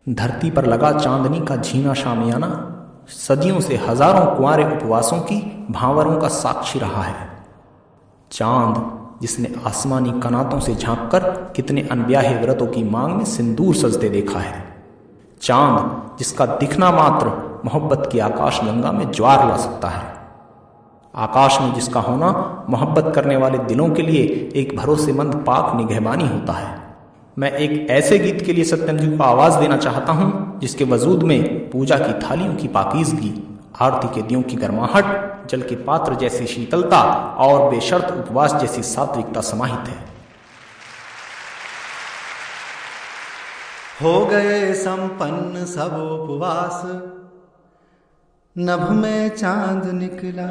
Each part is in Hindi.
धरती पर लगा चांदनी का झीना शामियाना सदियों से हजारों कुंवारे उपवासों की भांवरों का साक्षी रहा है। चांद जिसने आसमानी कनातों से झांककर कितने अनब्याहे व्रतों की मांग में सिंदूर सजते देखा है। चांद जिसका दिखना मात्र मोहब्बत की आकाश गंगा में ज्वार ला सकता है। आकाश में जिसका होना मोहब्बत करने वाले दिलों के लिए एक भरोसेमंद पाक निगहबानी होता है। मैं एक ऐसे गीत के लिए सत्यम जी को आवाज देना चाहता हूं जिसके वजूद में पूजा की थालियों की पाकीज़गी, आरती के दियों की गर्माहट, जल के पात्र जैसी शीतलता और बेशर्त उपवास जैसी सात्विकता समाहित है। हो गए संपन्न सब उपवास, नभ में चांद निकला।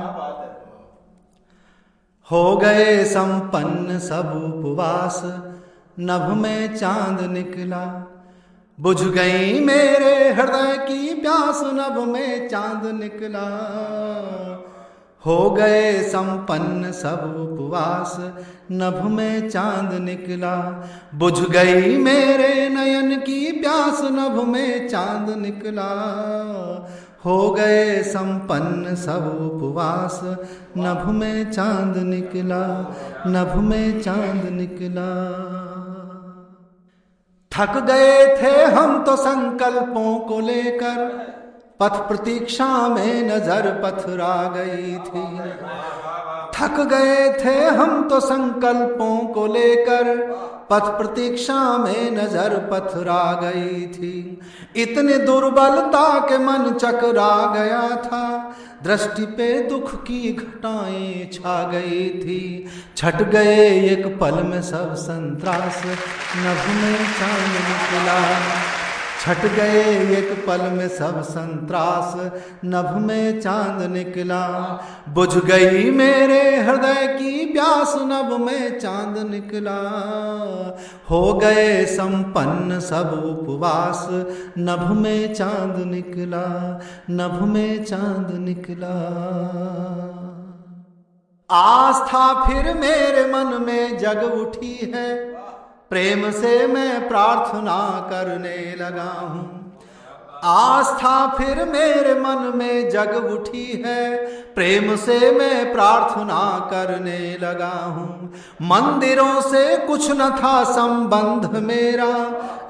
हो गए संपन्न सब उपवास, नभ में चांद निकला। बुझ गई मेरे हृदय की प्यास, नभ में चांद निकला। हो गए संपन्न सब उपवास, नभ में चांद निकला। बुझ गई मेरे नयन की प्यास, नभ में चांद निकला। हो गए संपन्न सब उपवास, नभ में चांद निकला, नभ में चांद निकला। थक गए थे हम तो संकल्पों को लेकर, पथ प्रतीक्षा में नजर पथरा गई थी। थक गए थे हम तो संकल्पों को लेकर, पथ प्रतीक्षा में नजर पथरा गई थी। इतनी दुर्बलता के मन चकरा गया था, दृष्टि पे दुख की घटाएं छा गई थी। छट गए एक पल में सब संत्रास, नभ में चांद निकला। छट गए एक पल में सब संत्रास, नभ में चांद निकला। बुझ गई मेरे हृदय की प्यास, नभ में चांद निकला। हो गए संपन्न सब उपवास, नभ में चांद निकला, नभ में चांद निकला। आस्था फिर मेरे मन में जग उठी है, प्रेम से मैं प्रार्थना करने लगा हूँ। आस्था फिर मेरे मन में जग उठी है, प्रेम से मैं प्रार्थना करने लगा हूँ। मंदिरों से कुछ न था संबंध मेरा,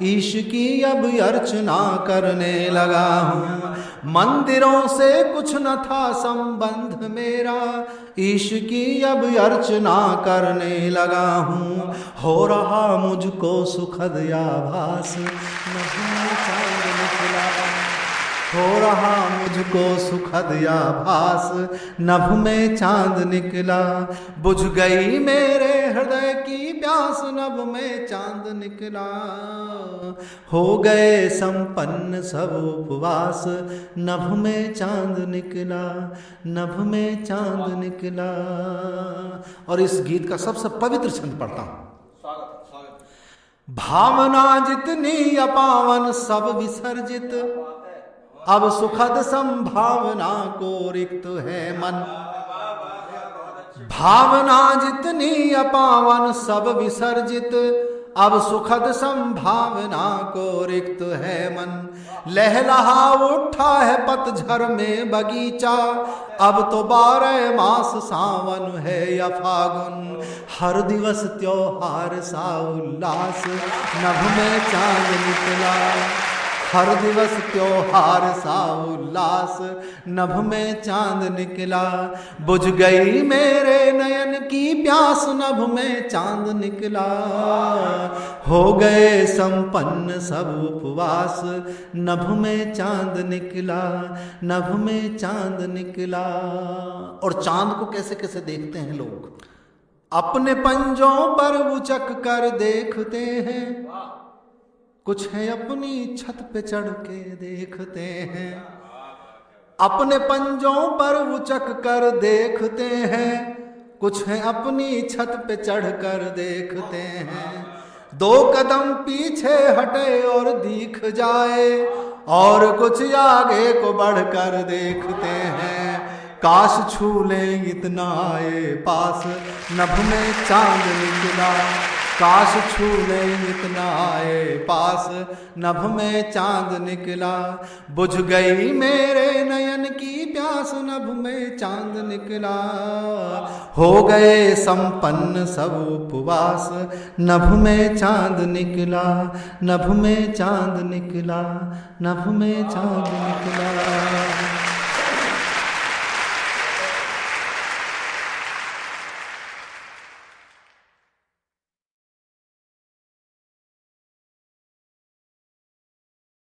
ईश की अब अर्चना करने लगा हूँ। मंदिरों से कुछ न था संबंध मेरा, ईश की अब अर्चना करने लगा हूँ। हो रहा मुझको सुखद आभास, नभ में चांद निकला। हो रहा मुझको सुखद आभास, नभ में चांद निकला। बुझ गई मेरे हृदय की प्यास, नभ में चांद निकला। हो गए संपन्न सब उपवास, नभ में चांद निकला, नभ में चांद निकला। और इस गीत का सबसे पवित्र छंद पढ़ता हूं। भावना जितनी अपावन सब विसर्जित, अब सुखद संभावना को रिक्त है मन। भावना जितनी अपावन सब विसर्जित, अब सुखद संभावना को रिक्त है मन। लहलहा उठा है पतझर में बगीचा, अब तो 12 मास सावन है या फागुन। हर दिवस त्योहार सा उल्लास, नभ में चांद निकला। हर दिवस त्योहार सा उल्लास, नभ में चांद निकला। बुझ गई मेरे नयन की प्यास, नभ में चांद निकला। हो गए संपन्न सब उपवास, नभ में चांद निकला, नभ में चांद निकला। और चांद को कैसे कैसे देखते हैं लोग, अपने पंजों पर उचक कर देखते हैं, कुछ है अपनी छत पे चढ़ के देखते हैं। अपने पंजों पर उचक कर देखते हैं, कुछ है अपनी छत पे चढ़ कर देखते हैं। 2 कदम पीछे हटे और दिख जाए, और कुछ आगे को बढ़कर देखते हैं। काश छू ले इतना आए पास, नभ में चांद निकला। काश छूने इतना आए पास, नभ में चांद निकला। बुझ गई मेरे नयन की प्यास, नभ में चांद निकला। हो गए संपन्न सब उपवास, नभ में चांद निकला, नभ में चांद निकला, नभ में चांद निकला।